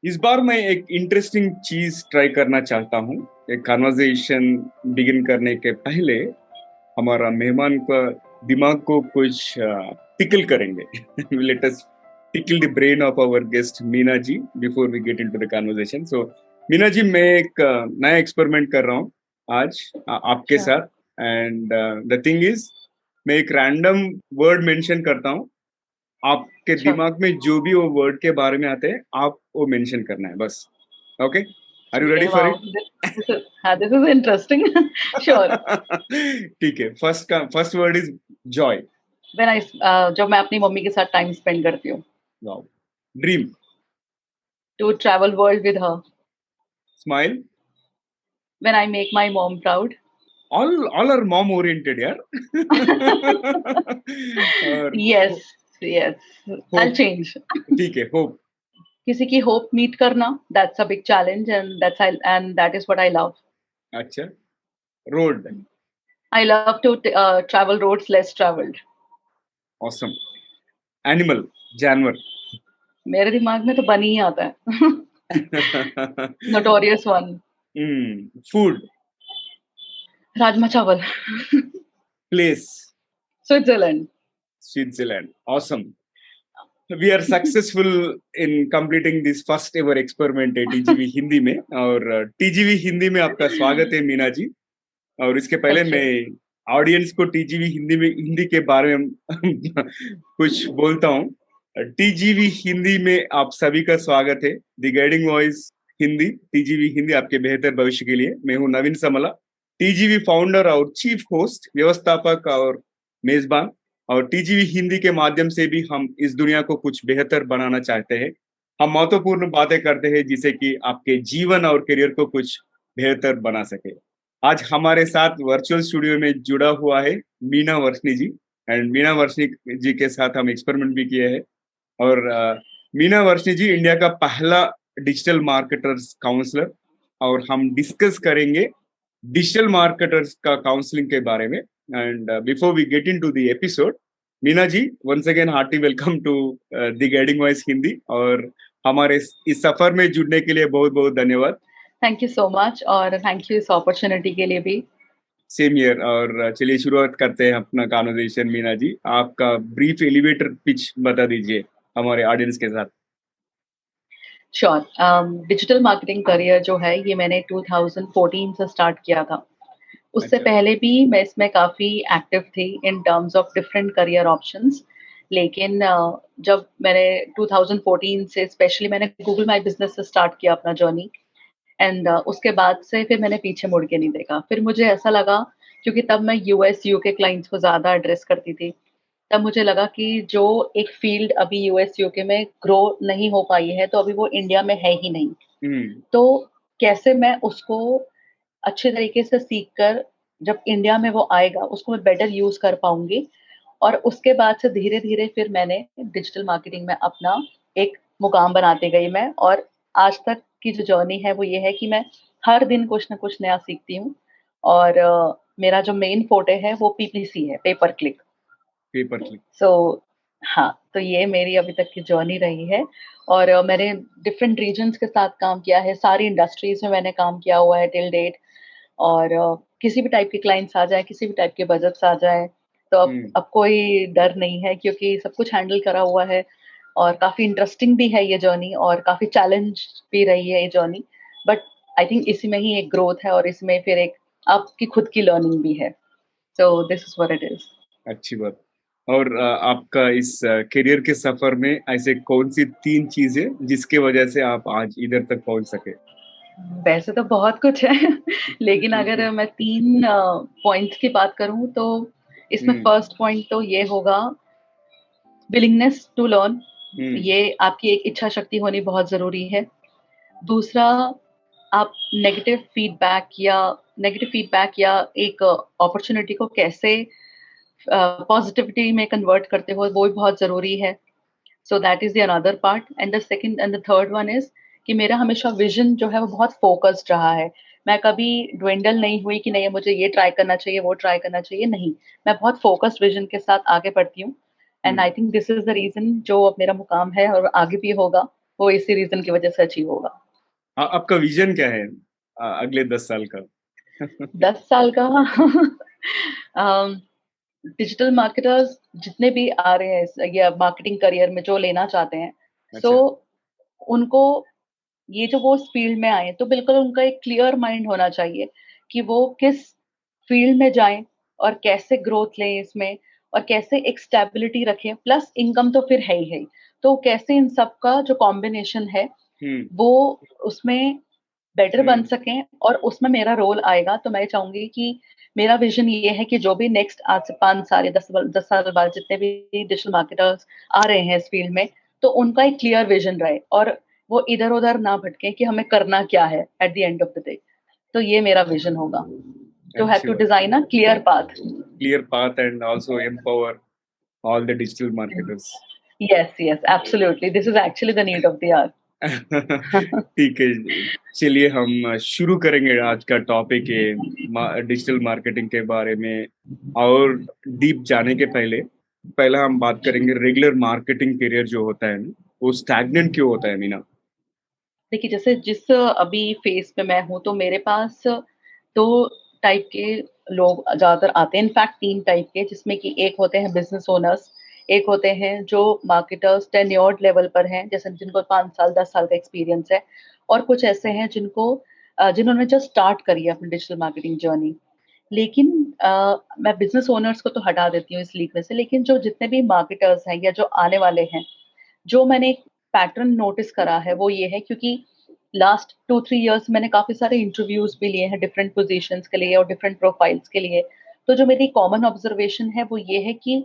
इस बार मैं एक इंटरेस्टिंग चीज ट्राई करना चाहता हूँ। एक कन्वर्सेशन बिगिन करने के पहले हमारा मेहमान का दिमाग को कुछ टिकल करेंगे। Let us tickle the brain of our guest Meena ji before we get into the conversation. So Meena ji, मैं एक नया एक्सपेरिमेंट कर रहा हूँ आज आपके अच्छा। साथ। एंड द थिंग इज, मैं एक रैंडम वर्ड मेंशन करता हूँ। आपके श्योर। दिमाग में जो भी वो वर्ड के बारे में आते हैं, आप वो मेंशन करना है बस। Okay, are you ready for wow, it? This is, हाँ, दिस इज इंटरेस्टिंग। श्योर। ठीक है, first word is joy. When I जब मैं अपनी मम्मी के साथ टाइम स्पेंड करती हूँ। Wow. Dream. To travel world with her. Smile. When I make my mom proud. All are mom oriented यार। और yes, yes, I hope. Change. ठीक है, होप। किसी की होप मीट करना, that's a big challenge and that is what I love. अच्छा। Road. I love to travel roads less travelled. Awesome. Animal. जानवर। मेरे दिमाग में तो बनी ही आता है। Notorious one. Food. Rajma chawal. Place. Switzerland. Switzerland. Awesome. We are successful in completing this first ever experiment है टीजीवी हिंदी में। और टीजीवी हिंदी में आपका स्वागत है मीना जी। और इसके पहले थैंक यू। मैं ऑडियंस को टीजीवी हिंदी में हिंदी के बारे में कुछ बोलता हूँ। टीजीवी हिंदी में आप सभी का स्वागत है। The Guiding Voice Hindi, TGV Hindi आपके बेहतर भविष्य के लिए। मैं हूँ नवीन समला, टीजीवी फाउंडर और चीफ होस्ट, व्यवस्थापक और मेजबान। और टीजीवी हिंदी के माध्यम से भी हम इस दुनिया को कुछ बेहतर बनाना चाहते हैं। हम महत्वपूर्ण बातें करते हैं जिसे कि आपके जीवन और करियर को कुछ बेहतर बना सके। आज हमारे साथ वर्चुअल स्टूडियो में जुड़ा हुआ है मीना वर्षनी जी। एंड मीना वर्षनी जी के साथ हम एक्सपेरिमेंट भी किए हैं। और मीना वर्षनी जी इंडिया का पहला डिजिटल मार्केटर्स काउंसलर। और हम डिस्कस करेंगे डिजिटल मार्केटर्स का काउंसलिंग के बारे में। And before we get into the episode, Meena ji, once again hearty welcome to the Guiding Voice Hindi. और हमारे इस सफर में जुड़ने के लिए बहुत बहुत धन्यवाद। थैंक यू सो मच और थैंक यू इस अपॉर्चुनिटी के लिए भी। Same year. और चलिए शुरुआत करते हैं अपना कॉन्वर्सेशन। मीना जी, आपका ब्रीफ एलिवेटर पिच बता दीजिए हमारे ऑडियंस के साथ। श्योर। डिजिटल मार्केटिंग करियर जो है ये मैंने 2014 से स्टार्ट किया था। उससे अच्छा। पहले भी मैं इसमें काफ़ी एक्टिव थी इन terms of different career options. लेकिन जब मैंने 2014 से स्पेशली मैंने गूगल माई बिजनेस से स्टार्ट किया अपना जर्नी। एंड उसके बाद से फिर मैंने पीछे मुड़ के नहीं देखा। फिर मुझे ऐसा लगा, क्योंकि तब मैं यूएस यूके क्लाइंट्स को ज़्यादा एड्रेस करती थी, तब मुझे लगा कि जो एक फील्ड अभी यूएस यूके में ग्रो नहीं हो पाई है तो अभी वो इंडिया में है ही नहीं। हम्म। तो कैसे मैं उसको अच्छे तरीके से सीख कर जब इंडिया में वो आएगा उसको मैं बेटर यूज कर पाऊंगी। और उसके बाद से धीरे धीरे फिर मैंने डिजिटल मार्केटिंग में अपना एक मुकाम बनाते गई मैं। और आज तक की जो जर्नी है वो ये है कि मैं हर दिन कुछ ना कुछ नया सीखती हूँ। और मेरा जो मेन फोटे है वो पीपीसी है, paper click. Paper click. So हाँ, तो ये मेरी अभी तक की जर्नी रही है। और मैंने डिफरेंट रीजन्स के साथ काम किया है, सारी इंडस्ट्रीज में मैंने काम किया हुआ है टिल डेट। और किसी भी टाइप के क्लाइंट्स आ जाए, किसी भी टाइप के बजट्स आ जाए, तो हम्म। अब कोई डर नहीं है क्योंकि सब कुछ हैंडल करा हुआ है। और काफ़ी इंटरेस्टिंग भी है ये जर्नी और काफ़ी चैलेंज भी रही है ये जर्नी। बट आई थिंक इसी में ही एक ग्रोथ है और इसमें फिर एक आपकी खुद की लर्निंग भी है। सो this is what it is. अच्छी बात। और आपका इस करियर के सफर में ऐसे कौन सी तीन चीजें जिसके वजह से आप आज इधर तक पहुंच सके? वैसे तो बहुत कुछ है। लेकिन अगर मैं तीन पॉइंट्स की बात करूं तो इसमें हम्म। फर्स्ट पॉइंट तो ये होगा, विलिंगनेस टू लर्न। हम्म। ये आपकी एक इच्छा शक्ति होनी बहुत ज़रूरी है। दूसरा, आप नेगेटिव फीडबैक या एक अपॉर्चुनिटी को कैसे पॉजिटिविटी में कन्वर्ट करते हो वो भी बहुत ज़रूरी है। So that is the another part. And the second and the third one is कि मेरा हमेशा विज़न जो है वो बहुत फ़ोकस्ड रहा है। मैं कभी ड्वेंडल नहीं हुई कि नहीं मुझे ये ट्राई करना चाहिए, वो ट्राई करना चाहिए, नहीं। मैं बहुत फ़ोकस्ड विज़न के साथ आगे बढ़ती हूँ। And hmm. I think this is the reason जो अब मेरा मुकाम है और आगे भी होगा, वो इसी रीजन की वजह से अचीव होगा। आपका विजन क्या है अगले 10 साल का? 10 साल का डिजिटल मार्केटर्स जितने भी आ रहे हैं या मार्केटिंग करियर में जो लेना चाहते हैं, सो अच्छा। उनको ये जो वो इस फील्ड में आए तो बिल्कुल उनका एक क्लियर माइंड होना चाहिए कि वो किस फील्ड में जाएं और कैसे ग्रोथ लें इसमें और कैसे एक स्टेबिलिटी रखें, प्लस इनकम तो फिर है ही है, तो कैसे इन सब का जो कॉम्बिनेशन है हम्म। वो उसमें बेटर बन हम्म। सकें और उसमें मेरा रोल आएगा। तो मैं चाहूंगी कि मेरा विजन ये है कि जो भी नेक्स्ट आज से 5 साल या 10 साल बाद जितने भी डिजिटल मार्केटर्स आ रहे हैं इस फील्ड में, तो उनका एक क्लियर विजन रहे और वो इधर उधर ना भटके कि हमें करना क्या है at the end of the day. तो ये मेरा विजन होगा, टू हैव अच्छी टू बात। Design a clear path. Clear path and also empower all the digital marketers. Yes yes absolutely, this is actually the need of the hour. ठीक है। चलिए हम शुरू करेंगे आज का टॉपिक है डिजिटल मार्केटिंग के बारे में। और डीप जाने के पहले पहला हम बात करेंगे रेगुलर मार्केटिंग करियर जो होता है ना, वो स्टैग्नेंट क्यों होता है मीना? देखिए, जैसे जिस अभी फेज पे मैं हूँ तो मेरे पास दो टाइप के लोग ज्यादातर आते हैं, इनफैक्ट तीन टाइप के, जिसमें कि एक होते हैं बिजनेस ओनर्स, एक होते हैं जो मार्केटर्स टेन्योर्ड लेवल पर हैं, जैसे जिनको 5 साल 10 साल का एक्सपीरियंस है, और कुछ ऐसे हैं जिन्होंने जस्ट स्टार्ट करी है अपनी डिजिटल मार्केटिंग जर्नी। लेकिन मैं बिजनेस ओनर्स को तो हटा देती हूँ इस लीग में से, लेकिन जो जितने भी मार्केटर्स हैं या जो आने वाले हैं, जो मैंने एक पैटर्न नोटिस करा है वो ये है, क्योंकि लास्ट 2-3 इयर्स मैंने काफी सारे इंटरव्यूज भी लिए हैं डिफरेंट पोजीशंस के लिए और डिफरेंट प्रोफाइल्स के लिए। तो जो मेरी कॉमन ऑब्जर्वेशन है वो ये है कि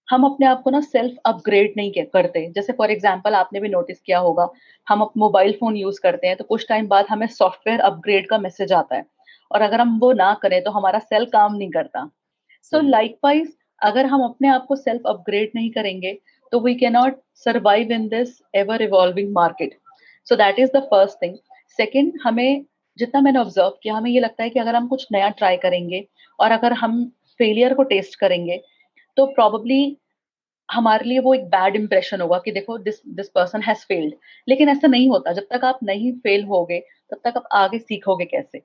हम अपने आप को ना सेल्फ अपग्रेड नहीं करते। जैसे फॉर एग्जांपल आपने भी नोटिस किया होगा, हम अब मोबाइल फोन यूज करते हैं तो कुछ टाइम बाद हमें सॉफ्टवेयर अपग्रेड का मैसेज आता है, और अगर हम वो ना करें तो हमारा सेल काम नहीं करता। सो सही। लाइकवाइज, अगर हम अपने आप को सेल्फ अपग्रेड नहीं करेंगे तो we can not survive in this ever evolving market. So that is the first thing. Second, हमें जितना मैंने ऑब्जर्व किया, हमें ये लगता है कि अगर हम कुछ नया ट्राई करेंगे और अगर हम फेलियर को टेस्ट करेंगे तो प्रॉब्ली हमारे लिए वो एक बैड इंप्रेशन होगा कि देखो this this person has failed. लेकिन ऐसा नहीं होता, जब तक आप नहीं फेल होगे तब तक आप आगे सीखोगे कैसे।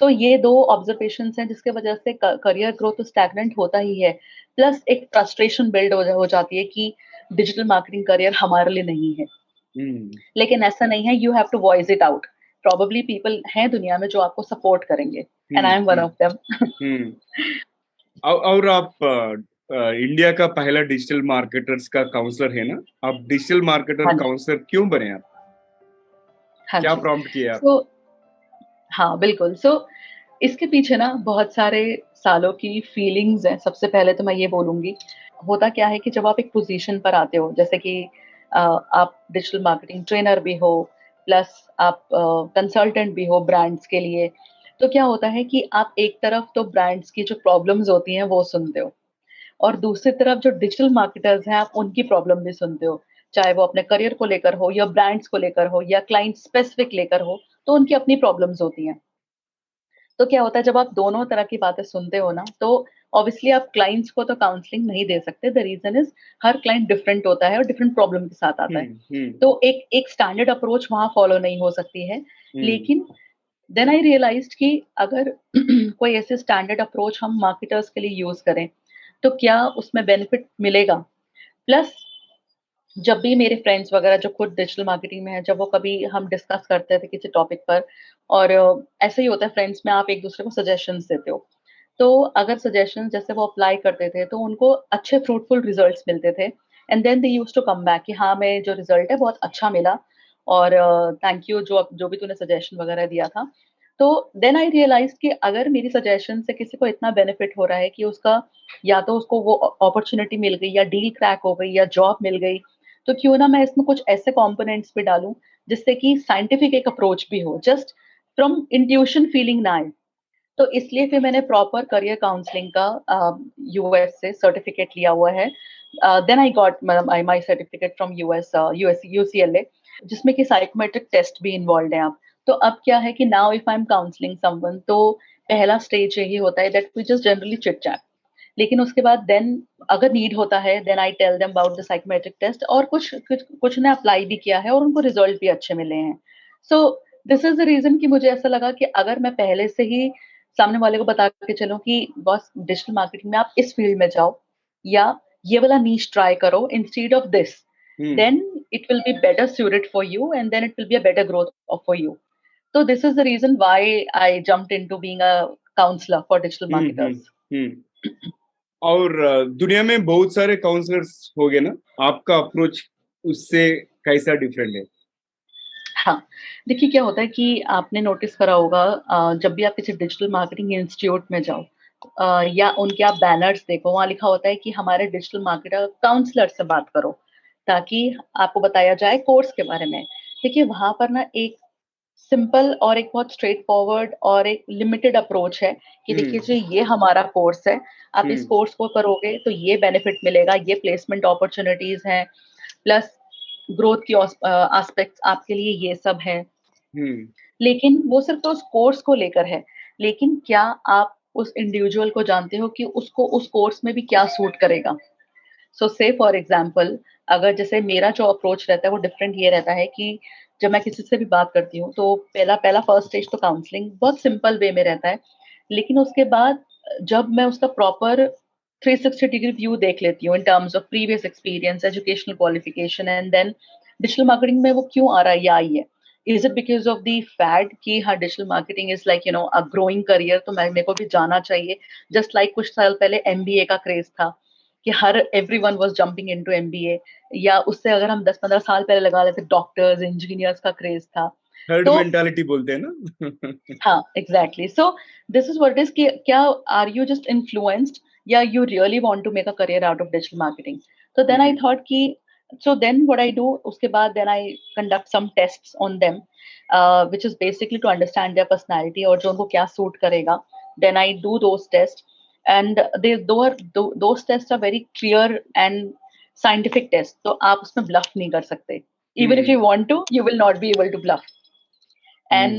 सो ये दो ऑब्जर्वेशंस हैं जिसके वजह से करियर ग्रोथ तो स्टैग्नेंट होता ही है, प्लस एक फ्रस्ट्रेशन बिल्ड हो जाती है कि डिजिटल मार्केटिंग करियर हमारे लिए नहीं है। हम्म। लेकिन ऐसा नहीं है, you have to voice it out. Probably people हैं दुनिया में जो आपको सपोर्ट करेंगे, and I am one hmm. Of them. Hmm. और आप इंडिया का पहला डिजिटल मार्केटर्स का काउंसलर है ना? आप डिजिटल मार्केटर हाँ जी। काउंसलर क्यों बने आप? हाँ क्या जी। प्रॉम्प्ट किया आप? सो हाँ बिल्कुल। सो इसके पीछे ना बहुत सारे सालों की फीलिंग्स हैं। सबसे पहले तो मैं ये बोलूंगी, होता क्या है कि जब आप एक पोजीशन पर आते हो, जैसे कि आप डिजिटल मार्केटिंग ट्रेनर भी हो, प्लस आप कंसल्टेंट भी हो ब्रांड्स के लिए, तो क्या होता है कि आप एक तरफ तो ब्रांड्स की जो प्रॉब्लम्स होती हैं वो सुनते हो, और दूसरी तरफ जो डिजिटल मार्केटर्स हैं आप उनकी प्रॉब्लम भी सुनते हो, चाहे वो अपने करियर को लेकर हो या ब्रांड्स को लेकर हो या क्लाइंट स्पेसिफिक लेकर हो, तो उनकी अपनी प्रॉब्लम्स होती हैं। तो क्या होता है, जब आप दोनों तरह की बातें सुनते हो ना, तो ऑब्वियसली आप क्लाइंट्स को तो काउंसलिंग नहीं दे सकते। द रीजन इज, हर क्लाइंट डिफरेंट होता है और डिफरेंट प्रॉब्लम के साथ आता है। हम्म। तो एक एक स्टैंडर्ड अप्रोच वहां फॉलो नहीं हो सकती है। हम्म। लेकिन देन आई रियलाइज्ड कि अगर कोई ऐसे स्टैंडर्ड अप्रोच हम मार्केटर्स के लिए यूज करें तो क्या उसमें बेनिफिट मिलेगा। प्लस जब भी मेरे फ्रेंड्स वगैरह जो खुद डिजिटल मार्केटिंग में है, जब वो कभी हम डिस्कस करते थे किसी टॉपिक पर, और ऐसे ही होता है फ्रेंड्स में, आप एक दूसरे को सजेशंस देते हो, तो अगर सजेशंस जैसे वो अप्लाई करते थे तो उनको अच्छे फ्रूटफुल रिजल्ट्स मिलते थे, and then they used to come back कि हाँ, मैं जो रिजल्ट है बहुत अच्छा मिला, और थैंक यू जो जो भी तूने सजेशन वगैरह दिया था। तो देन आई रियलाइज कि अगर मेरी सजेशन से किसी को इतना बेनिफिट हो रहा है कि उसका, या तो उसको वो अपॉर्चुनिटी मिल गई या डील क्रैक हो गई या जॉब मिल गई, तो क्यों ना मैं इसमें कुछ ऐसे कंपोनेंट्स भी डालूं जिससे कि साइंटिफिक एक अप्रोच भी हो, जस्ट फ्रॉम इंट्यूशन फीलिंग ना आए। तो इसलिए फिर मैंने प्रॉपर करियर काउंसलिंग का यूएस से सर्टिफिकेट लिया हुआ है। Then I got my certificate from US UCLA, जिसमें कि साइकोमेट्रिक टेस्ट भी इन्वॉल्व है। आप तो अब क्या है कि now if I am counselling someone, तो पहला स्टेज यही होता है that we just generally chit chat, लेकिन उसके बाद देन अगर नीड होता है then I tell them about the psychometric test, और कुछ ने अप्लाई भी किया है और उनको रिजल्ट भी अच्छे मिले हैं. So this is the reason कि मुझे ऐसा लगा कि अगर मैं पहले से ही सामने वाले को बता के चलूं कि बस डिजिटल मार्केटिंग में आप इस फील्ड में जाओ या ये वाला नीश ट्राई करो instead of this, then it will be better suited for you and then it will be a better growth for you. So this is the reason why I jumped into being a counselor for digital marketers. और दुनिया में बहुत सारे counsellors हो गए ना, आपका approach उससे कैसा डिफरेंट है? हाँ, देखिए क्या होता है कि आपने नोटिस करा होगा जब भी आप किसी डिजिटल मार्केटिंग इंस्टीट्यूट में जाओ या उनके आप बैनर्स देखो, वहाँ लिखा होता है कि हमारे डिजिटल मार्केटर काउंसलर से बात करो ताकि आपको बताया जाए कोर्स के बारे में. देखिए वहां पर ना एक सिंपल और एक बहुत स्ट्रेट फॉरवर्ड और एक लिमिटेड अप्रोच है कि देखिए जो ये हमारा कोर्स है, आप इस कोर्स को करोगे तो ये बेनिफिट मिलेगा, ये प्लेसमेंट अपॉर्चुनिटीज हैं, प्लस ग्रोथ की एस्पेक्ट्स आपके लिए ये सब है. लेकिन वो सिर्फ तो उस कोर्स को लेकर है, लेकिन क्या आप उस इंडिविजुअल को जानते हो कि उसको उस कोर्स में भी क्या सूट करेगा. सो से फॉर एग्जाम्पल अगर जैसे मेरा जो अप्रोच रहता है वो डिफरेंट ये रहता है कि जब मैं किसी से भी बात करती हूँ तो पहला पहला फर्स्ट स्टेज तो काउंसलिंग बहुत सिंपल वे में रहता है, लेकिन उसके बाद जब मैं उसका प्रॉपर 360 डिग्री व्यू देख लेती हूँ in terms of previous experience, educational qualification and then digital marketing में वो क्यों आ रहा है या आई है. Is it because of the fad कि हाँ digital marketing is like a growing career, तो मैं मेरे को भी जाना चाहिए. जस्ट लाइक कुछ साल पहले एमबीए का क्रेज था कि हर everyone was jumping into MBA, या उससे अगर हम 10-15 साल पहले लगा लेते डॉक्टर्स इंजीनियर्स का क्रेज था. हर्ड तो मेंटालिटी बोलते हैं ना. हाँ exactly. So this is what is कि क्या आर यू जस्ट इन्फ्लुएंस्ड या you really want to make a career out of digital marketing. तो देन आई थॉट कि so then what I do उसके बाद then I conduct some tests on them which is basically to understand their personality और जो उनको क्या suit करेगा. then I do those tests and those tests are very clear and scientific tests, तो आप उसमें bluff नहीं कर सकते. even if you want to you will not be able to bluff. And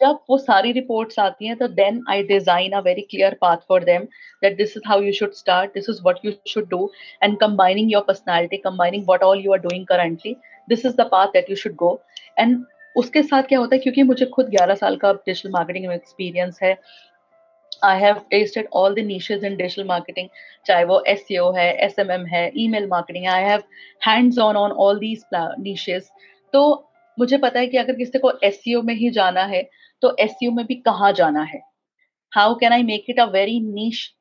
जब वो सारी रिपोर्ट्स आती हैं तो then I design a very clear path for them that this is how you should start, this is what you should do, and combining your personality, combining what all you are doing currently, this is the path that you should go. And उसके साथ क्या होता है, क्योंकि मुझे खुद 11 साल का डिजिटल मार्केटिंग में एक्सपीरियंस है, I have tasted all the niches in digital marketing, चाहे वो SEO है, SMM है, email marketing है, I have hands on all these niches. तो मुझे पता है कि अगर किसी को SEO में ही जाना है तो SEO में भी कहाँ जाना है. How can I make it a very niche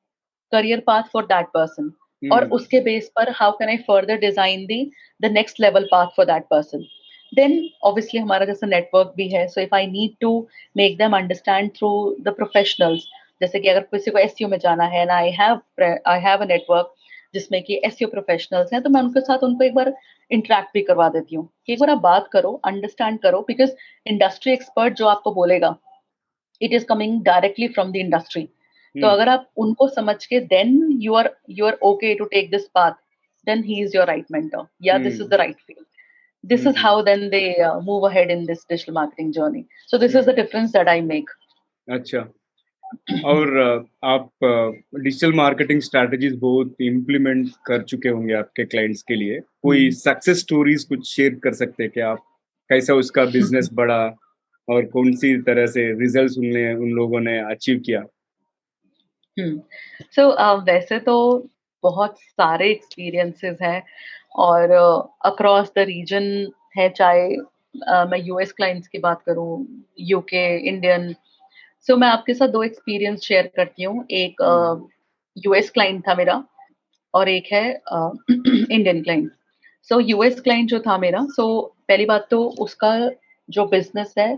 career path for that person? और उसके बेस पर how can I further design the next level path for that person? Then obviously हमारा जैसे नेटवर्क भी है, so if I need to make them understand through the professionals, जैसे कि अगर किसी को एसईओ में जाना है ना, आई हैव अ नेटवर्क जिसमें कि एसईओ प्रोफेशनल्स हैं, तो मैं उनके साथ उनको एक बार इंटरेक्ट भी करवा देती हूँ कि एक बार आप बात करो, अंडरस्टैंड करो, बिकॉज इंडस्ट्री एक्सपर्ट जो आपको बोलेगा it is coming directly from the industry. तो अगर आप उनको समझ के then you are okay to take this path, then he is your right mentor या this is the right field. This is how then they move ahead in this digital marketing journey. So this is the difference that I make. अच्छा. और आप digital marketing strategies बहुत implement कर चुके होंगे आपके clients के लिए. कोई सक्सेस स्टोरीज कुछ शेयर कर सकते हैं क्या आप? कैसा उसका बिजनेस बढ़ा और कौन सी तरह से रिजल्ट्स उन लोगों ने अचीव किया? So वैसे तो बहुत सारे एक्सपीरियंसेस हैं और अक्रॉस द रीजन है, चाहे मैं यूएस क्लाइंट्स की बात करूं, यूके, इंडियन. सो मैं आपके साथ दो एक्सपीरियंस शेयर करती हूँ. एक यूएस क्लाइंट था मेरा और एक है Indian client. So US client जो था मेरा, पहली बात तो उसका जो बिजनेस है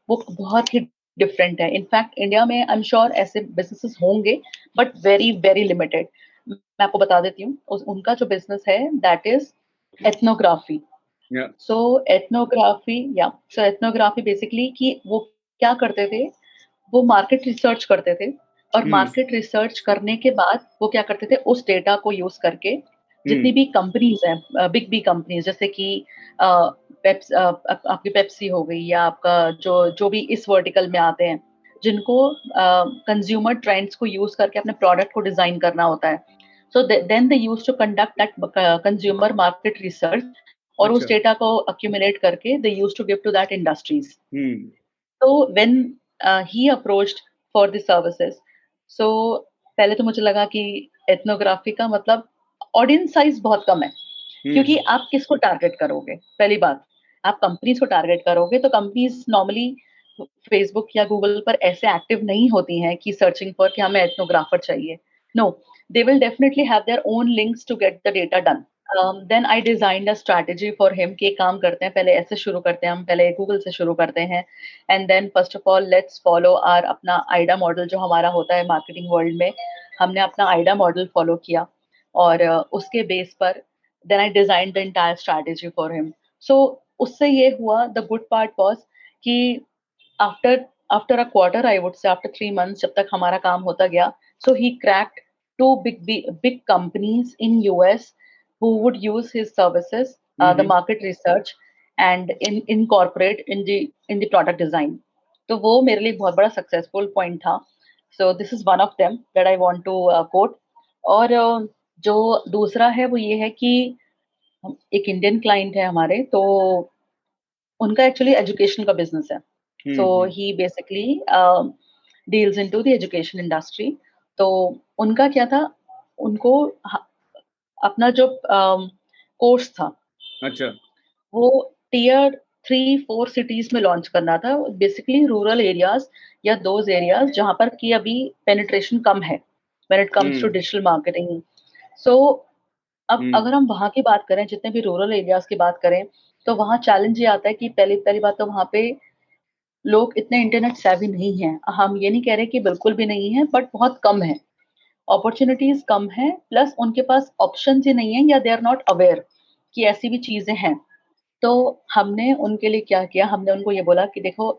वो बहुत ही डिफरेंट है. इनफैक्ट इंडिया में आई एम श्योर ऐसे बिजनेसेस होंगे बट वेरी वेरी लिमिटेड. मैं आपको बता देती हूँ उनका जो बिजनेस है that is ethnography. So ethnography basically कि वो क्या करते थे, वो मार्केट रिसर्च करते थे और मार्केट रिसर्च करने के बाद वो क्या करते थे, उस डेटा को यूज करके जितनी भी कंपनीज हैं, बिग कंपनीज जैसे कि आपकी पेप्सी हो गई या आपका जो जो भी इस वर्टिकल में आते हैं, जिनको कंज्यूमर ट्रेंड्स को यूज करके अपने प्रोडक्ट को डिजाइन करना होता है. So then they use to conduct that consumer market research, और उस अच्छा. डेटा को अक्यूमुलेट करके they use to give to that industries. Hmm. So when he approached for the services, so पहले तो मुझे लगा कि एथनोग्राफी का मतलब ऑडियंस साइज बहुत कम है, क्योंकि हम्म. आप किसको टारगेट करोगे. पहली बात, आप कंपनीज को टारगेट करोगे तो कंपनीज नॉर्मली फेसबुक या गूगल पर ऐसे एक्टिव नहीं होती हैं कि सर्चिंग पर कि हमें एथनोग्राफर चाहिए. No, they will definitely have their own links to get the data done. Then I designed a strategy for him कि एक काम करते हैं, पहले ऐसे शुरू करते हैं, हम पहले गूगल से शुरू करते हैं, and then first of all let's follow our अपना आइडा मॉडल जो हमारा होता है मार्केटिंग वर्ल्ड में. हमने अपना आइडा मॉडल फॉलो किया, और उसके बेस पर then I design the entire strategy for him. So उससे ये हुआ, द गुड पार्ट वाज कि after after a quarter, I would say after 3 months, जब तक हमारा काम होता गया, so he cracked two big companies in US who would use his services, the hmm. market research, and incorporate in the product design. तो वो मेरे लिए बहुत बड़ा सक्सेसफुल पॉइंट था. So this is one of them that I want to quote. और जो दूसरा है वो ये है कि एक इंडियन क्लाइंट है हमारे, तो उनका एक्चुअली एजुकेशन का बिजनेस है. So hmm. He basically deals into the education industry. तो उनका क्या था, उनको अपना जो कोर्स था अच्छा. वो टियर 3-4 सिटीज में लॉन्च करना था, बेसिकली रूरल एरियाज या दोज एरियाज जहां पर कि अभी पेनिट्रेशन कम है when it comes to hmm. Digital marketing. So अब हम्म. अगर हम वहां की बात करें, जितने भी रूरल एरियाज की बात करें, तो वहाँ चैलेंज ये आता है कि पहली पहली बात तो वहाँ पे लोग इतने इंटरनेट सेवी नहीं हैं. हम ये नहीं कह रहे कि बिल्कुल भी नहीं है, बट बहुत कम है, अपॉर्चुनिटीज कम है, प्लस उनके पास ऑप्शन ही नहीं है, या दे आर नॉट अवेयर कि ऐसी भी चीजें हैं. तो हमने उनके लिए क्या किया, हमने उनको ये बोला कि देखो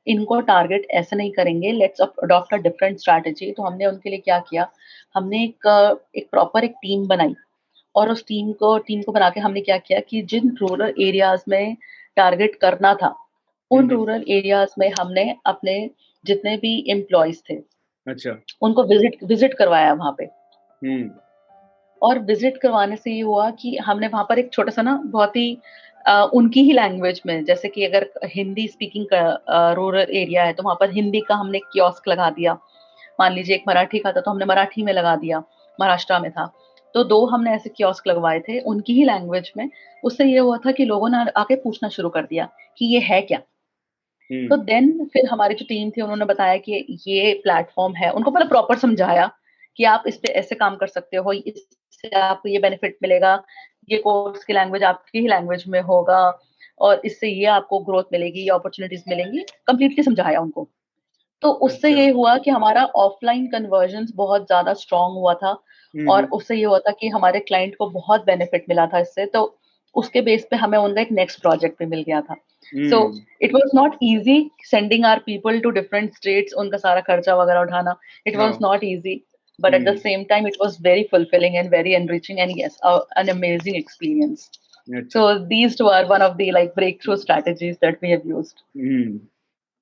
इनको टारगेट ऐसे नहीं करेंगे, let's adopt a different strategy. तो हमने उनके लिए क्या किया, हमने एक प्रॉपर एक टीम बनाई, और उस टीम को बना के हमने क्या किया कि जिन रूरल एरियाज में टारगेट करना था, उन हम्म. रूरल एरियाज में हमने अपने जितने भी एम्प्लॉयज थे अच्छा. उनको विजिट विजिट करवाया वहां पे. हम्म. और विजिट करवाने से ये हुआ कि हमने वहां पर एक छोटा सा ना, बहुत ही उनकी ही लैंग्वेज में, जैसे कि अगर हिंदी स्पीकिंग का रूरल एरिया है तो वहां पर हिंदी का हमने कियोस्क लगा दिया. मान लीजिए एक मराठी का था तो हमने मराठी में लगा दिया, महाराष्ट्र में था. तो 2 हमने ऐसे कियोस्क लगवाए थे उनकी ही लैंग्वेज में. उससे ये हुआ था कि लोगों ने आके पूछना शुरू कर दिया कि ये है क्या. तो हम्म. देन फिर हमारी जो टीम थी उन्होंने बताया कि ये प्लेटफॉर्म है, उनको पहले प्रॉपर समझाया कि आप इस पे ऐसे काम कर सकते हो, इससे आपको ये बेनिफिट मिलेगा, ये कोर्स की लैंग्वेज आपकी ही लैंग्वेज में होगा, और इससे ये आपको ग्रोथ मिलेगी, ये अपॉर्चुनिटीज मिलेंगी, कंप्लीटली समझाया उनको. तो उससे अच्छा. ये हुआ कि हमारा ऑफलाइन कन्वर्जन बहुत ज्यादा स्ट्रांग हुआ था, और हम्म. उससे ये हुआ था कि हमारे क्लाइंट को बहुत बेनिफिट मिला था इससे. तो उसके बेस पे हमें उनका एक नेक्स्ट प्रोजेक्ट भी मिल गया था. So hmm. It was not easy sending our people to different states, उनका सारा खर्चा वगैरह उठाना, इट वाज हाँ. Not easy, but at the hmm. same time it was very fulfilling and very enriching, and yes, an amazing experience. अच्छा. So these two are one of the like breakthrough strategies that we have used. Hmm.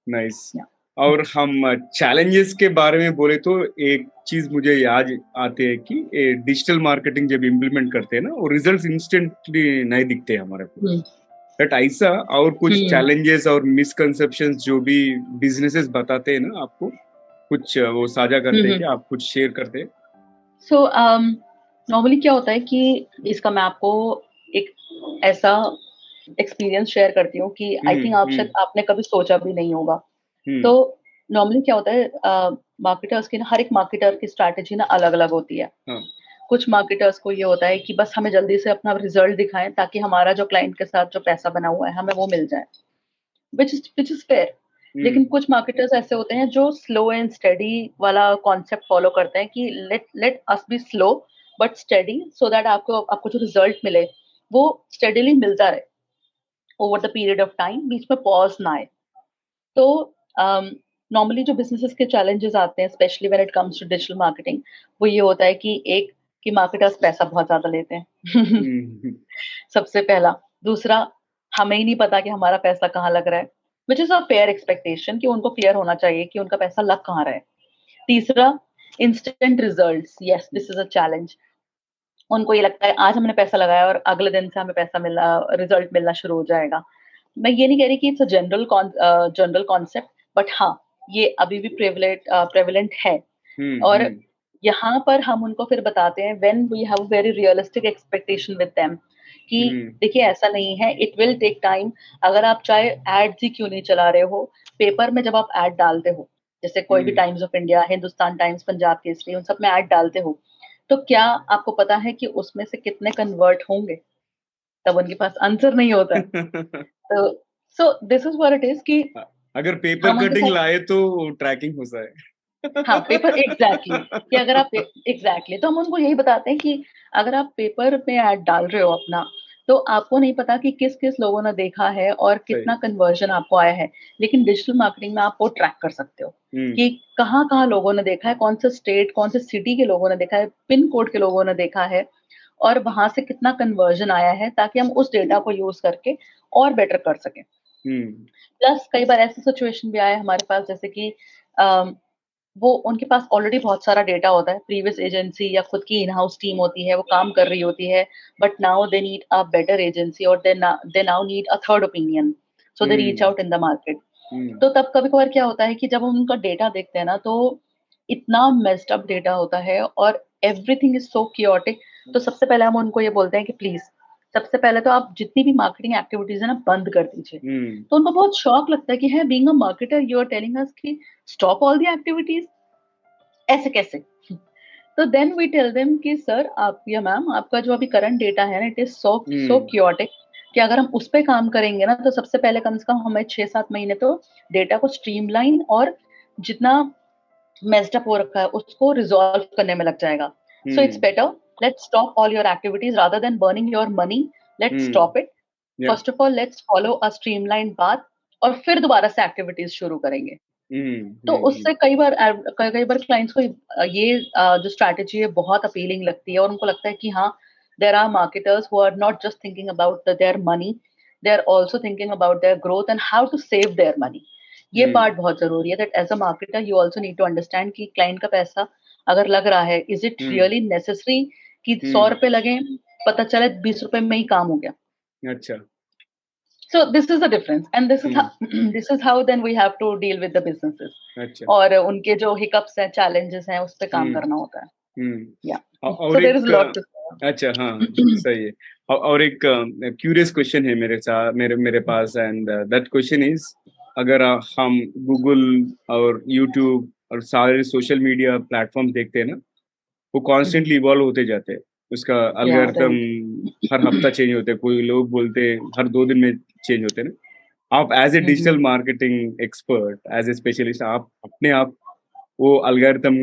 Nice. Yeah. और हम challenges के बारे में बोले तो एक चीज मुझे याद आती है कि डिजिटल मार्केटिंग जब इम्प्लीमेंट करते हैं ना, वो रिजल्ट्स इंस्टेंटली नहीं दिखते हमारे को. Hmm. बट ऐसा और कुछ Hmm. चैलेंजेस और मिसकंसेप्शंस जो भी बिजनेसेस बताते हैं ना आपको, कुछ वो साझा करते हैं Hmm. कि आप कुछ शेयर करते हैं. सो नॉर्मली क्या होता है कि इसका मैं आपको एक ऐसा एक्सपीरियंस शेयर करती हूँ कि आई थिंक आप हम्म. शायद आपने कभी सोचा भी नहीं होगा. हम्म. तो नॉर्मली क्या होता है, मार्केटर्स की ना, हर एक मार्केटर की स्ट्रैटेजी ना अलग अलग होती है. हाँ. कुछ मार्केटर्स को ये होता है कि बस हमें जल्दी से अपना रिजल्ट दिखाएं ताकि हमारा जो क्लाइंट के साथ जो पैसा बना हुआ है हमें वो मिल जाए, विच इज फेयर. लेकिन हम्म. कुछ मार्केटर्स ऐसे होते हैं जो स्लो एंड स्टडी वाला कॉन्सेप्ट फॉलो करते हैं कि let let us be slow but steady, so that आपको आपको जो रिजल्ट मिले वो स्टडीली मिलता रहे over the period of time, बीच में पॉज ना आए. तो नॉर्मली जो बिजनेसेस के चैलेंजेस आते हैं specially when it comes to digital marketing, वो ये होता है कि एक, कि मार्केटर्स पैसा बहुत ज्यादा लेते हैं. हम्म. सबसे पहला. दूसरा, हमें ही नहीं पता कि हमारा पैसा कहाँ लग रहा है. Which is a fair expectation कि उनको क्लियर होना चाहिए कि उनका पैसा लग कहाँ रहा है। तीसरा, instant results, yes this is a challenge. उनको ये लगता है आज हमने पैसा लगाया और अगले दिन से हमें पैसा मिला, रिजल्ट मिलना शुरू हो जाएगा। मैं ये नहीं कह रही कि it's a general concept, but हाँ, ये अभी भी प्रेवलेंट है। और हम्म यहाँ पर हम उनको फिर बताते हैं when we have very realistic expectation with them कि हम्म देखिए ऐसा नहीं है, इट विल टेक टाइम। अगर आप चाहे एड्स ही क्यों नहीं चला रहे हो, पेपर में जब आप एड डालते हो, जैसे कोई भी hmm Times of India, Hindustan Times, Punjab Kesari, उन सब में एड डालते हो, तो क्या आपको पता है कि उसमें से कितने कन्वर्ट होंगे? तब उनके पास आंसर नहीं होता है। तो सो this is what it is कि अगर पेपर हम उनके कटिंग साथ, लाए तो ट्रैकिंग हो जाए। हाँ पेपर एग्जैक्टली कि अगर आप एग्जैक्टली तो हम उनको यही बताते हैं कि अगर आप पेपर में ऐड डाल रहे हो अपना, तो आपको नहीं पता कि किस किस लोगों ने देखा है और सही। कितना कन्वर्जन आपको आया है। लेकिन डिजिटल मार्केटिंग में आप वो ट्रैक कर सकते हो हम्म कि कहाँ कहाँ लोगों ने देखा है, कौन से स्टेट, कौन से सिटी के लोगों ने देखा है, पिन कोड के लोगों ने देखा है, और वहां से कितना कन्वर्जन आया है, ताकि हम उस डेटा को यूज करके और बेटर कर सकें। हम्म प्लस कई बार ऐसी सिचुएशन भी आया है हमारे पास, जैसे कि वो उनके पास ऑलरेडी बहुत सारा डेटा होता है, प्रीवियस एजेंसी या खुद की इन हाउस टीम होती है, वो काम कर रही होती है, but now they need a better agency, और they now need a third opinion, so they reach hmm out in the market. Hmm तो तब कभी कभार क्या होता है कि जब हम उनका डेटा देखते हैं ना, तो इतना मेस्ड अप डेटा होता है और एवरीथिंग इज सो क्योटिक। तो सबसे पहले हम उनको ये बोलते हैं कि प्लीज, सबसे पहले तो आप जितनी भी मार्केटिंग एक्टिविटीज है ना, बंद कर दीजिए। हम्म तो उनको बहुत शौक लगता है कि है, being a marketer you are telling us कि स्टॉप ऑल द एक्टिविटीज, ऐसे कैसे? तो देन वी टेल देम कि सर आप या मैम, आपका जो अभी करंट डेटा है ना, it is so hmm chaotic कि अगर हम उस पे काम करेंगे ना, तो सबसे पहले कम से कम हमें 6-7 महीने तो डेटा को स्ट्रीमलाइन और जितना मेस्ड अप हो रखा है उसको रिजॉल्व करने में लग जाएगा। So it's hmm better, let's stop all your activities rather than burning your money. Let's hmm stop it. या first of all let's follow a streamline path, और फिर दोबारा से एक्टिविटीज शुरू करेंगे। तो उससे कई बार क्लाइंट्स को ये जो स्ट्रैटेजी है बहुत अपीलिंग लगती है, और उनको लगता है कि हाँ, there are marketers who are not just thinking about their money, they are also thinking about their growth and how to save their money. ये हम्म पार्ट बहुत जरूरी है, that as a marketer you also need to understand कि client का पैसा अगर लग रहा है, is it hmm really necessary कि सौ हम्म रुपए लगे, पता चले 20 रुपए में ही काम हो गया। अच्छा। So this is the difference, and this is how hmm this is how then we have to deal with the businesses, अच्छा। और उनके जो हिकअप्स हैं, challenges हैं, उस पे काम हम्म करना होता है। हम्म Yeah. और So there is एक a lot to अच्छा हाँ say. सही है। और एक क्यूरियस क्वेश्चन है मेरे साथ, मेरे मेरे पास, एंड दैट क्वेश्चन इज, अगर हम गूगल और यूट्यूब और सारे सोशल मीडिया प्लेटफॉर्म देखते हैं ना, वो कॉन्स्टेंटली इवॉल्व होते जाते हैं। उसका Yeah, एल्गोरिथम right. हर हफ्ता चेंज होते हैं, कोई लोग बोलते हैं हर 2 दिन में चेंज होते हैं ना। आप as a Mm-hmm. Digital marketing expert, as a specialist, आप अपने आप वो एल्गोरिथम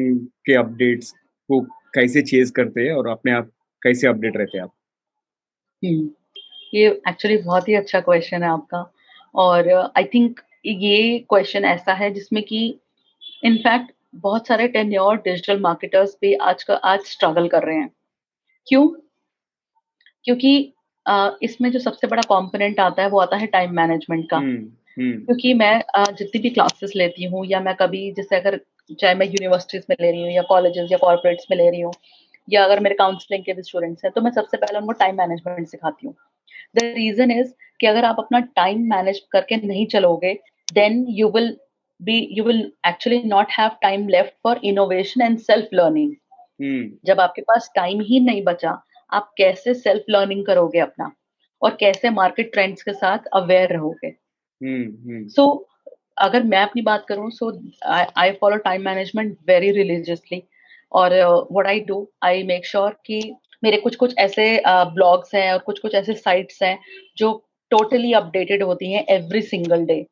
के अपडेट्स को कैसे चेज करते हैं और अपने आप कैसे अपडेट रहते हैं आप? हम्म, ये एक्चुअली बहुत ही अच्छा क्वेश्चन है आपका। और आई थिंक ये क्वेश्चन ऐसा है जिसमें कि इनफैक्ट बहुत सारे टेन्योर डिजिटल मार्केटर्स भी आज स्ट्रगल कर रहे हैं। क्यों? क्योंकि इसमें जो सबसे बड़ा कंपोनेंट आता है वो आता है टाइम मैनेजमेंट का। हम्म क्योंकि मैं जितनी भी क्लासेस लेती हूँ, या मैं कभी जैसे अगर चाहे मैं यूनिवर्सिटीज में ले रही हूँ या कॉलेजेस या कॉर्पोरेट्स में ले रही हूँ, या अगर मेरे काउंसलिंग के भी स्टूडेंट्स हैं, तो मैं सबसे पहले उनको टाइम मैनेजमेंट सिखाती हूँ। द रीजन इज कि अगर आप अपना टाइम मैनेज करके नहीं चलोगे, then you will actually not have time left for innovation and self learning. Hmm जब आपके पास टाइम ही नहीं बचा, आप कैसे सेल्फ लर्निंग करोगे अपना, और कैसे मार्केट ट्रेंड्स के साथ अवेयर रहोगे? हम्म सो अगर मैं अपनी बात करूं, so I follow time management very religiously. और what I do, I make sure कि मेरे कुछ कुछ ऐसे ब्लॉग्स हैं और कुछ कुछ ऐसे साइट्स हैं जो टोटली अपडेटेड होती हैं every single day.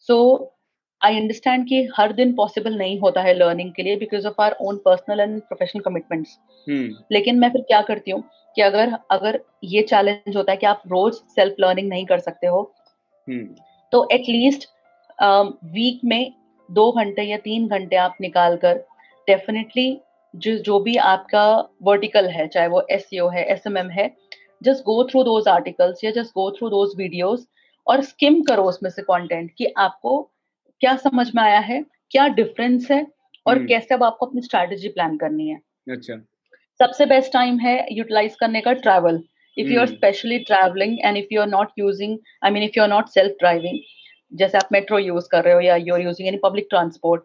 So I understand कि हर दिन पॉसिबल नहीं होता है लर्निंग के लिए, because of our own personal and professional commitments. Hmm लेकिन मैं फिर क्या करती हूँ कि अगर अगर ये चैलेंज होता है कि आप रोज सेल्फ लर्निंग नहीं कर सकते हो, हम्म तो एटलीस्ट वीक में 2 घंटे या 3 घंटे आप निकाल कर डेफिनेटली जो जो भी आपका वर्टिकल है, चाहे वो एसईओ है, एसएमएम है, just go through those articles या just go through those videos, और स्किम करो उसमें से कंटेंट कि आपको क्या समझ में आया है, क्या डिफरेंस है और कैसे अब आपको अपनी स्ट्रैटेजी प्लान करनी है। अच्छा। सबसे बेस्ट टाइम है यूटिलाइज करने का travel. If you are hmm specially travelling and if you are not using, I mean if you are not self driving, जैसे आप मेट्रो यूज कर रहे हो या you are using any public transport,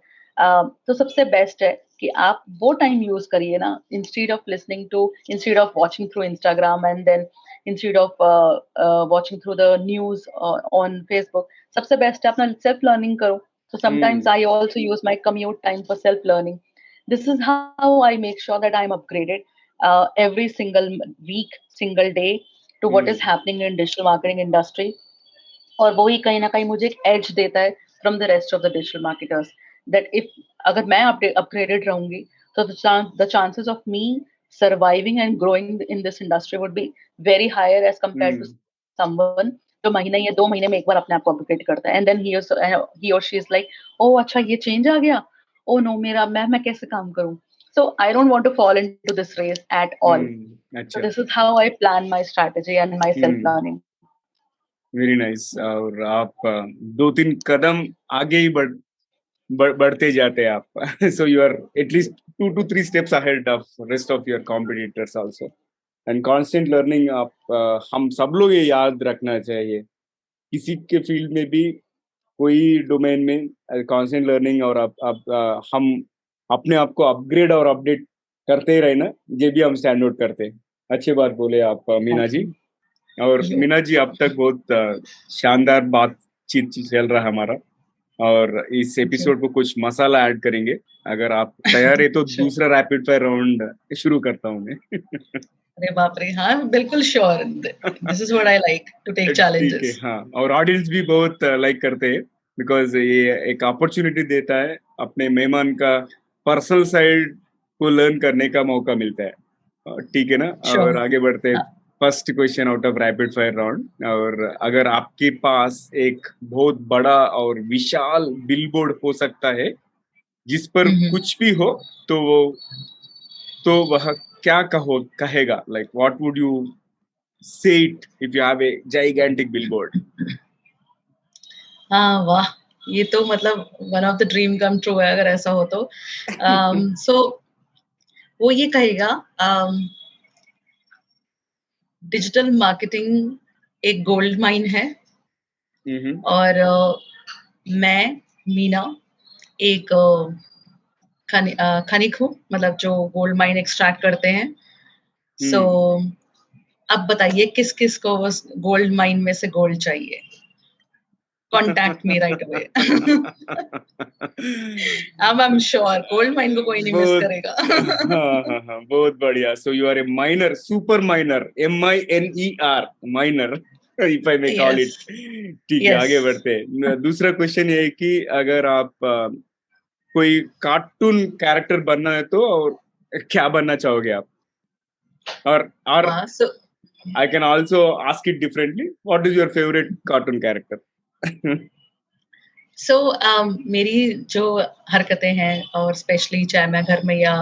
तो सबसे बेस्ट है कि आप वो टाइम यूज करिए ना, instead of watching through Instagram and then instead of watching through the news on Facebook. सबसे बेस्ट है अपना सेल्फ लर्निंग करो। So sometimes hmm I also use my commute time for self learning. This is how I make sure that I'm upgraded every single week, single day to what is hmm happening in digital marketing industry. और वो ही कहीं ना कहीं मुझे एक edge देता है from the rest of the digital marketers, that if अगर मैं अपग्रेडेड रहूंगी तो the chances of me surviving and growing in this industry would be very higher as compare to hmm someone जो महीने या 2 महीने में एक बार अपने आप को अपग्रेड करता है, एंड देन ही और शी इज लाइक, ओ अच्छा ये चेंज आ गया, ओ नो मेरा मैं कैसे काम करूं। So I don't want to fall into this race at all. So अच्छा। this is how I plan my strategy and my self hmm learning. Very nice. और आप 2-3 कदम आगे ही बढ़ते जाते हैं आप। So you are at least 2 to 3 steps ahead of rest of your competitors also. And constant learning आप हम सब लोग ये याद रखना चाहिए, किसी के फील्ड में भी, कोई डोमेन में कांस्टेंट लर्निंग। और हम अपने आप को अपग्रेड और अपडेट करते ही रहे ना, ये भी हम स्टैंड आउट करते हैं। अच्छी बात बोले आप मीना जी। और मीना जी अब तक बहुत शानदार बातचीत चल रहा है हमारा, और इस एपिसोड को कुछ मसाला ऐड करेंगे। अगर आप तैयार है तो Sure. दूसरा रैपिड फायर राउंड शुरू करता हूँ मैं। अरे बाप रे, हाँ बिल्कुल sure. This is what I like to take ठीक है, चैलेंजेस। हाँ। और ऑडियंस भी बहुत लाइक करते हैं, बिकॉज ये एक अपॉर्चुनिटी देता है, अपने मेहमान का पर्सनल साइड को लर्न करने का मौका मिलता है। ठीक है ना। और श्योर। आगे बढ़ते हैं। First question out of rapid fire round. और अगर आपके पास एक बहुत बड़ा और विशाल बिलबोर्ड हो सकता है जिस पर कुछ भी हो, तो वह क्या कहेगा, like what would you say it if you have a gigantic billboard? हाँ वाह, ये तो मतलब one of the dream come true है अगर ऐसा हो तो। सो वो ये कहेगा, डिजिटल मार्केटिंग एक गोल्ड माइन है और मैं मीना एक खनिक हूँ, मतलब जो गोल्ड माइन एक्सट्रैक्ट करते हैं। सो अब बताइए किस किस को उस गोल्ड माइन में से गोल्ड चाहिए, कॉन्टैक्ट मी राइट अवे। अब I am sure gold mine को कोई नहीं मिस बहुत करेगा। हाँ, बहुत बढ़िया। So you are a miner, super miner, MINER, miner, if I may call it. Yes ठीक है, आगे यस। बढ़ते हैं। दूसरा क्वेश्चन ये है कि अगर आप कोई कार्टून कैरेक्टर बनना है तो और क्या बनना चाहोगे आप? और वाह, सो I can also ask it differently. What is your favorite cartoon character? सो मेरी जो हरकतें हैं, और स्पेशली चाहे मैं घर में या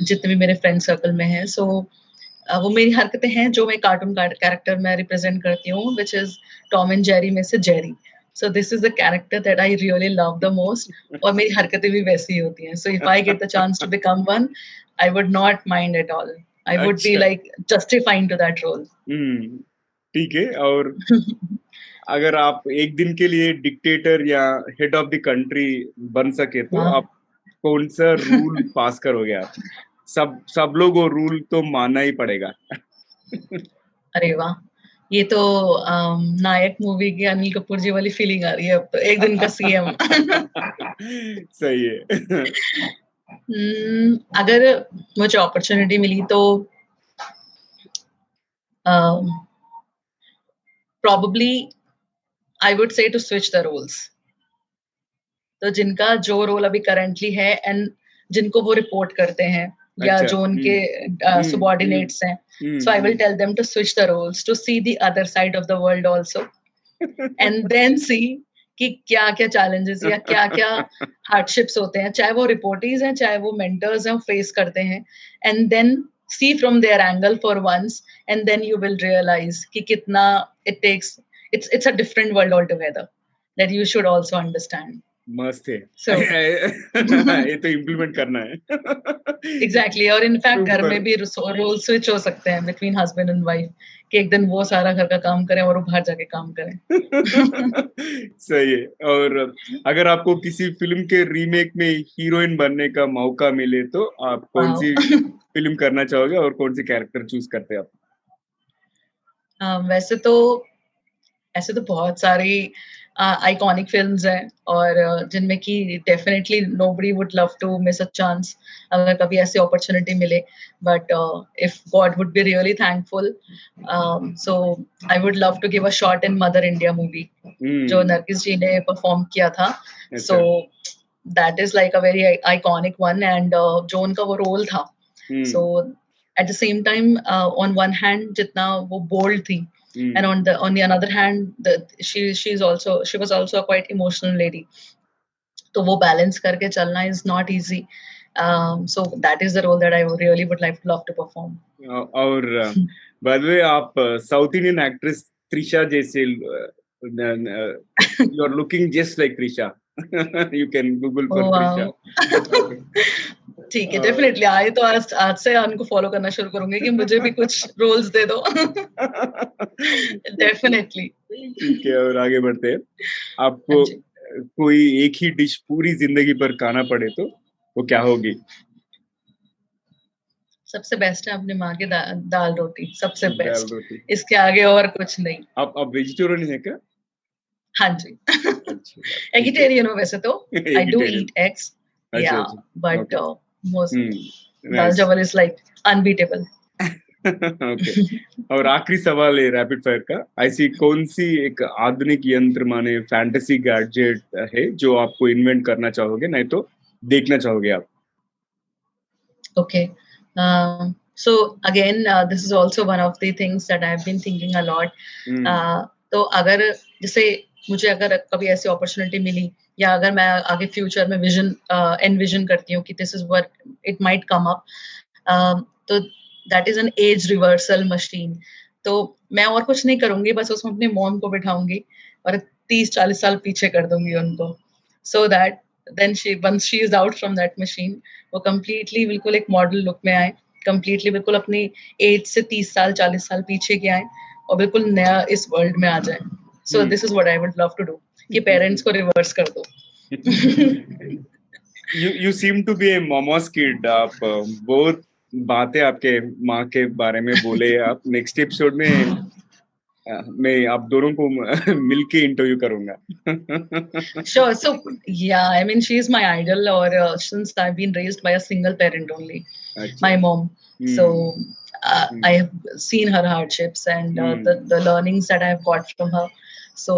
जितने भी मेरे फ्रेंड सर्कल में हैं, सो वो मेरी हरकतें हैं जो मैं कार्टून कैरेक्टर में रिप्रेजेंट करती हूँ, which is Tom and Jerry में से Jerry. So this is the character that I really love the most, और मेरी हरकतें भी वैसी ही होती हैं। So if I get the chance to become one, I would not mind at all. I would be अच्छा। Like justifying to that role. ठीक है। और अगर आप एक दिन के लिए डिक्टेटर या हेड ऑफ द कंट्री बन सके तो वाह। आप कौन सा रूल पास करोगे आप? सब लोग वो रूल तो मानना ही पड़ेगा। अरे वाह, ये तो नायक मूवी की अनिल कपूर जी वाली फीलिंग आ रही है अब तो, एक दिन का सीएम। सही है। अगर मुझे अपॉर्चुनिटी मिली तो probably I would say to switch the roles. तो जिनका जो रोल अभी करंटली है एंड जिनको वो रिपोर्ट करते हैं या अच्छा। जो उनके subordinates हैं, so I will tell them to switch the roles to see the other side of the world also and then see कि क्या क्या challenges या क्या क्या hardships होते हैं, चाहे वो reportees हैं चाहे वो mentors हैं, फेस करते हैं, and then see from their angle for once, and then you will realize कि कितना it takes, it's a different world altogether that you should also understand. मस्त है So ये तो इम्प्लीमेंट करना है एग्जैक्टली और इनफैक्ट घर Super. में भी रोल स्विच हो सकते हैं बिटवीन हस्बैंड एंड वाइफ कि एक दिन वो सारा घर का काम करें और वो बाहर जाके काम करें. सही है. और अगर आपको किसी फिल्म के रीमेक में हीरोइन बनने का मौका मिले तो आप कौन Wow. सी फिल्म करना चाहोगे और कौन सी कैरेक्टर चूज करते हैं आप? वैसे तो बहुत सारी आइकॉनिक फिल्म्स हैं और जिनमें कि definitely nobody would love to miss a chance अगर कभी ऐसी अपॉर्चुनिटी मिले. But if God would be really thankful so I would love to give a shot in Mother India movie जो नरगिस जी ने परफॉर्म किया था. So that is like a very iconic one and जो उनका वो रोल था. So at the same time on one hand जितना वो बोल्ड थी and on the another hand she was also a quite emotional lady. तो वो balance करके चलना is not easy. So that is the role that I really would love to perform. और by the way आप south Indian actress Trisha जैसे you are looking just like Trisha. You can Google for Trisha. ठीक है definitely आए तो आज से उनको फॉलो करना शुरू करूंगी कि मुझे भी कुछ रोल्स दे दो. डेफिनेटली. ठीक है और आगे बढ़ते हैं. आपको कोई एक ही डिश पूरी जिंदगी पर खाना पड़े तो वो क्या होगी? सबसे बेस्ट है अपनी माँ की दाल रोटी. सबसे बेस्ट रोटी. इसके आगे और कुछ नहीं. आप वेजिटेरियन है क्या? हाँ जी. एगिटेरियन हो वैसे तो. I do eat eggs. Yeah, but most दाल चावल is like unbeatable. Okay. और आखिरी सवाल है रैपिड फायर का. ऐसी कौन सी एक आधुनिक यंत्र माने फैंटेसी गैजेट है जो आपको इन्वेंट करना चाहोगे नहीं तो देखना चाहोगे आप? Okay. So again, this is also one of the things that I've been thinking a lot. तो अगर जैसे मुझे अगर कभी ऐसी अपॉर्चुनिटी मिली या अगर मैं आगे फ्यूचर में एनविजन करती हूँ कि this is what it might come up तो that is an age reversal machine. तो मैं और कुछ नहीं करूंगी बस उसमें अपनी मॉम को बिठाऊंगी और 30-40 साल पीछे कर दूंगी उनको. So that then once she is out from that machine वो कम्प्लीटली बिल्कुल एक मॉडल लुक में आए. कम्प्लीटली बिल्कुल अपनी एज से 30 साल 40 साल पीछे के आए और बिल्कुल नया इस वर्ल्ड में आ जाए. So this is what I would love to do. कि पेरेंट्स को रिवर्स कर दो. You seem to be a mama's kid. आप बहुत बातें आपके माँ के बारे में बोले. आप नेक्स्ट एपिसोड में मैं आप दोनों को मिलके इंटरव्यू करूंगा. Sure. So yeah, I mean she is my idol or since I've been raised by a single parent only, my mom. So I have seen her hardships and the learnings that I have got from her. So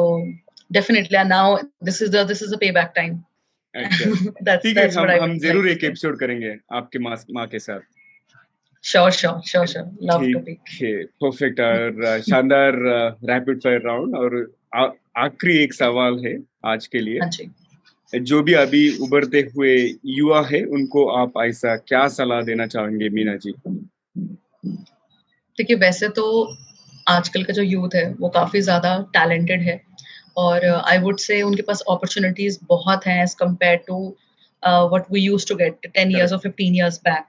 definitely, and now this is a payback time. that's what I हम जरूर एक episode करेंगे आपके माँ के साथ. Sure. Love to be. Perfect. और शानदार रैपिड फायर राउंड. और आखिरी एक सवाल है आज के लिए. हाँ जी. जो भी अभी उभरते हुए युवा है उनको आप ऐसा क्या सलाह देना चाहेंगे मीना जी? देखिए वैसे तो आजकल का जो यूथ है वो काफी ज्यादा टैलेंटेड है और आई वुड से उनके पास अपॉर्चुनिटीज बहुत हैं as compare to what we used to get 10 years or 15 years back.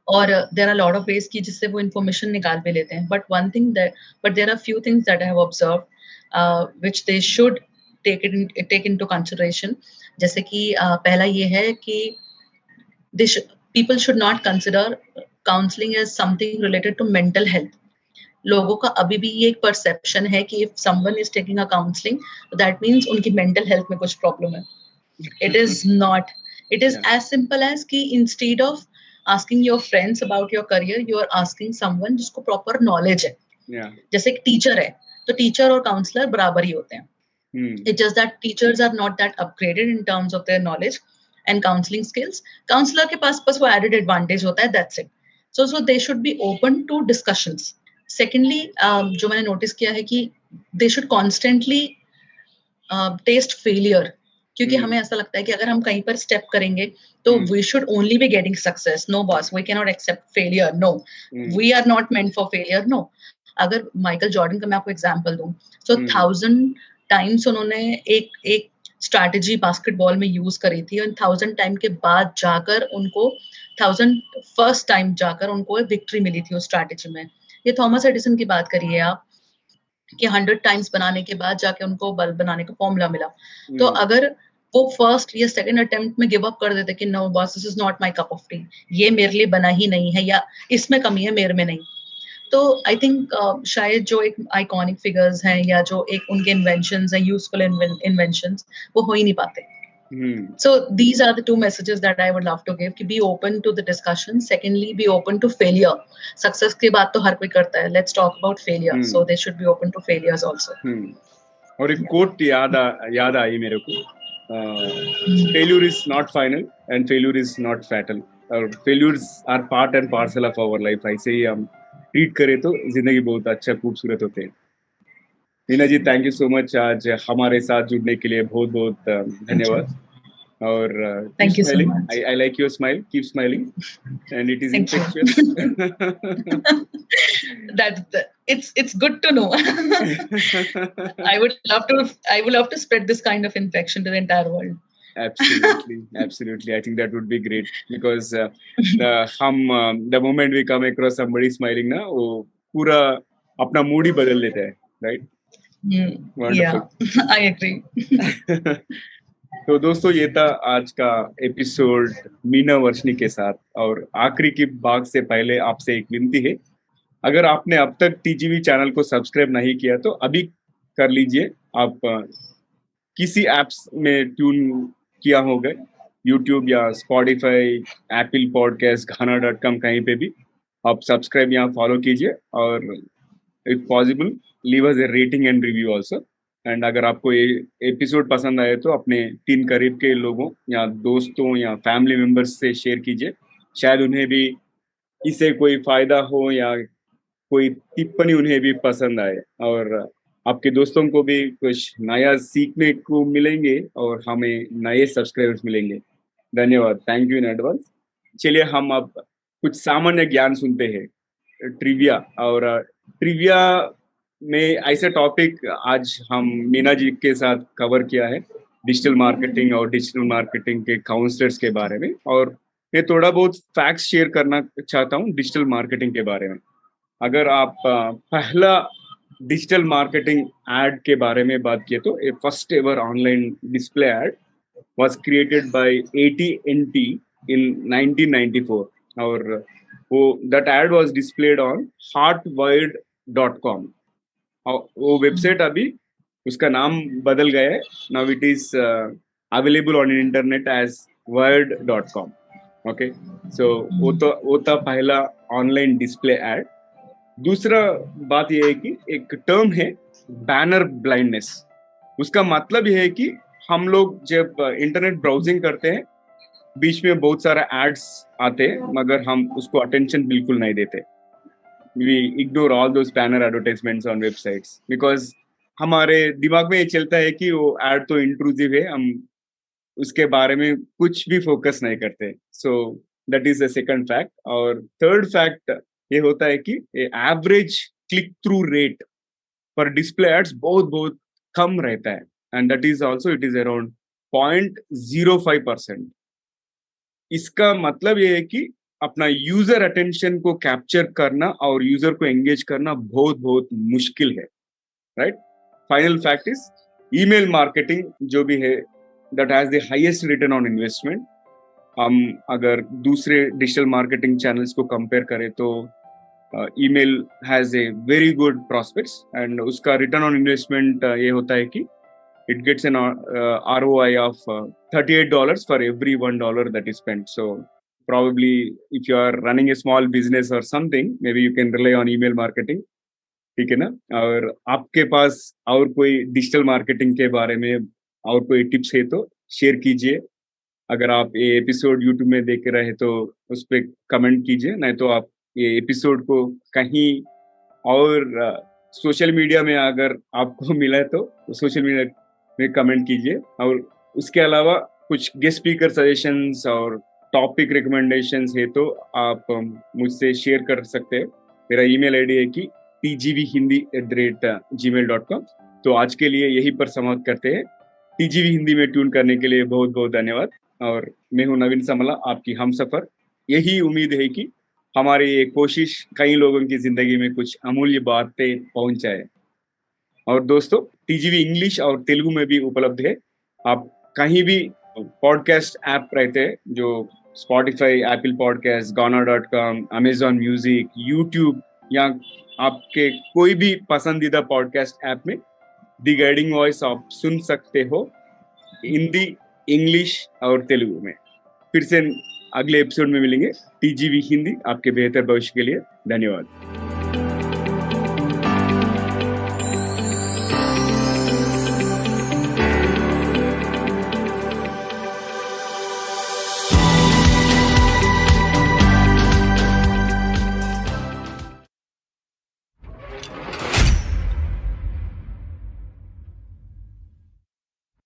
और there are lot of ways की जिससे वो इन्फॉर्मेशन निकाल भी लेते हैं. But there are few things that I have observed which they should take into consideration. जैसे कि पहला ये है कि people should not consider counseling as something related to mental health. लोगों का अभी भी ये एक परसेप्शन है कि if someone is taking a counseling, that means उनकी mental health में कुछ प्रॉब्लम है. It is not. It is as simple as कि instead of asking your friends about your career, you are asking someone जिसको proper knowledge है. जैसे एक teacher है, तो टीचर और काउंसलर बराबर ही होते हैं. It's just that teachers are not that upgraded in terms of their knowledge and counseling skills. Counselor के पास बस वो added advantage होता है, that's it. So they should be open to discussions. Secondly, जो मैंने notice किया है कि they should constantly taste failure. क्योंकि हमें ऐसा लगता है कि अगर हम कहीं पर step करेंगे तो we should only be getting success. No boss, we cannot accept failure. No, we are not meant for failure. No. अगर माइकल जॉर्डन का मैं आपको एग्जांपल दूं, so 1000 टाइम्स उन्होंने एक स्ट्रैटेजी बास्केटबॉल में यूज करी थी, और 1000 टाइम के बाद जाकर उनको 1001st टाइम जाकर उनको विक्ट्री मिली थी उस स्ट्रैटेजी में। ये थॉमस एडिसन की बात करिए आप, कि 100 टाइम्स बनाने के बाद जाके उनको बल्ब बनाने का फॉर्मूला मिला। तो अगर वो फर्स्ट या सेकंड अटेम्प्ट में गिव अप कर देते कि no boss, this is not my cup of tea, ये मेरे लिए बना ही नहीं है, या इसमें कमी है मेरे में नहीं, तो आई थिंक शायद जो एक आइकॉनिक फिगर्स हैं या जो एक उनके इन्वेंशंस हैं, यूजफुल इन्वेंशंस, वो हो ही नहीं पाते। So these are the two messages that I would love to give, कि be open to the discussion, secondly be open to failure. Success की बात तो हर कोई करता है, let's talk about failure, so they should be open to failures also. और एक coat याद आई मेरे को, failure is not final and failure is not fatal, और failures are part and parcel of our life। ऐसे ही हम ट्रीट करें तो जिंदगी बहुत अच्छा खूबसूरत होते हैं। Meena ji, thank you so much आज हमारे साथ जुड़ने के लिए, बहुत बहुत धन्यवाद। और thank you so much. I like your smile, keep smiling and it is infectious। It's good to know। I would love to spread this kind of infection to the entire world। Absolutely I think that would be great, because the moment we come across somebody smiling ना, वो पूरा अपना mood ही बदल लेता है, right? Yeah, I agree। तो दोस्तों, ये था आज का एपिसोड मीना वर्षनी के साथ। और आखिरी की बात से पहले आपसे एक विनती है, अगर आपने अब तक टीजीवी चैनल को सब्सक्राइब नहीं किया तो अभी कर लीजिए। आप किसी एप्स में ट्यून किया होगा, यूट्यूब या स्पॉटिफाई, एप्पल पॉडकास्ट, गाना.com, कहीं पे भी आप सब्सक्राइब यहाँ फॉलो कीजिए, और if possible leave us A rating and review also. And अगर आपको ये एपिसोड पसंद आए तो अपने 3 करीब के लोगों या दोस्तों या फैमिली मेंबर्स से शेयर कीजिए, शायद उन्हें भी इससे कोई फायदा हो या कोई टिप्पणी उन्हें भी पसंद आए, और आपके दोस्तों को भी कुछ नया सीखने को मिलेंगे और हमें नए सब्सक्राइबर्स मिलेंगे। धन्यवाद, थैंक यू इन एडवांस। चलिए हम अब कुछ सामान्य ज्ञान सुनते हैं, ट्रिविया। और ट्रिविया में ऐसा टॉपिक आज हम मीना जी के साथ कवर किया है, डिजिटल मार्केटिंग और डिजिटल मार्केटिंग के काउंसलर्स के बारे में। और मैं थोड़ा बहुत फैक्ट्स शेयर करना चाहता हूँ डिजिटल मार्केटिंग के बारे में। अगर आप पहला डिजिटल मार्केटिंग एड के बारे में बात किए तो a first ever online display ad was created by AT&T in 1994, और वो that ad was displayed on heartwired.com। वो वेबसाइट अभी उसका नाम बदल गया है, now it is available on internet as wired.com। Okay, so वो था पहला ऑनलाइन डिस्प्ले एड। दूसरा बात यह है कि एक टर्म है बैनर ब्लाइंडनेस। उसका मतलब यह है कि हम लोग जब इंटरनेट ब्राउजिंग करते हैं, बीच में बहुत सारा एड्स आते हैं, मगर हम उसको अटेंशन बिल्कुल नहीं देते। We ignore all those banner advertisements on websites because हमारे दिमाग में ये चलता है कि वो एड तो इंट्रूसिव है, हम उसके बारे में कुछ भी फोकस नहीं करते। सो that is the second fact. और थर्ड फैक्ट ये होता है कि एवरेज क्लिक थ्रू रेट पर डिस्प्ले एड्स बहुत बहुत कम रहता है, and that is also it is around 0.05%। इसका मतलब ये है कि अपना यूजर अटेंशन को कैप्चर करना और यूजर को एंगेज करना बहुत बहुत मुश्किल है, right. Final fact is email marketing जो भी है that has the highest return on investment. हम अगर दूसरे डिजिटल मार्केटिंग चैनल्स को कंपेयर करें तो email has a very good prospects, and उसका रिटर्न ऑन इन्वेस्टमेंट ये होता है कि it gets an ROI of $38 for every $1 that is spent. So probably if you are running a small business or something, maybe you can rely on email marketing, ठीक है ना। और आपके पास और कोई डिजिटल मार्केटिंग के बारे में और कोई टिप्स है तो शेयर कीजिए। अगर आप ये एपिसोड यूट्यूब में देख रहे तो उस पर कमेंट कीजिए, नहीं तो आप ये एपिसोड को कहीं और सोशल मीडिया में अगर आपको मिला है तो सोशल मीडिया में कमेंट कीजिए। और उसके अलावा कुछ गेस्ट स्पीकर सजेशंस और टॉपिक रिकमेंडेशंस है तो आप मुझसे शेयर कर सकते हैं। मेरा ईमेल आईडी है कि tgvhindi@gmail.com। तो आज के लिए यही पर समाप्त करते हैं। टीजीवी हिंदी में ट्यून करने के लिए बहुत बहुत धन्यवाद। और मैं हूं नवीन समला, आपकी हमसफर। यही उम्मीद है कि हमारी ये कोशिश कई लोगों की जिंदगी में कुछ अमूल्य बातें पहुंचाए। और दोस्तों, टीजीवी इंग्लिश और तेलुगु में भी उपलब्ध है। आप कहीं भी पॉडकास्ट ऐप रहते हैं, जो स्पॉटिफाई, एप्पल पॉडकास्ट, गाना.com, अमेजॉन म्यूजिक, यूट्यूब, या आपके कोई भी पसंदीदा पॉडकास्ट ऐप में दी गाइडिंग वॉइस आप सुन सकते हो, हिंदी, इंग्लिश और तेलुगु में। फिर से अगले एपिसोड में मिलेंगे। टीजीवी हिंदी, आपके बेहतर भविष्य के लिए। धन्यवाद।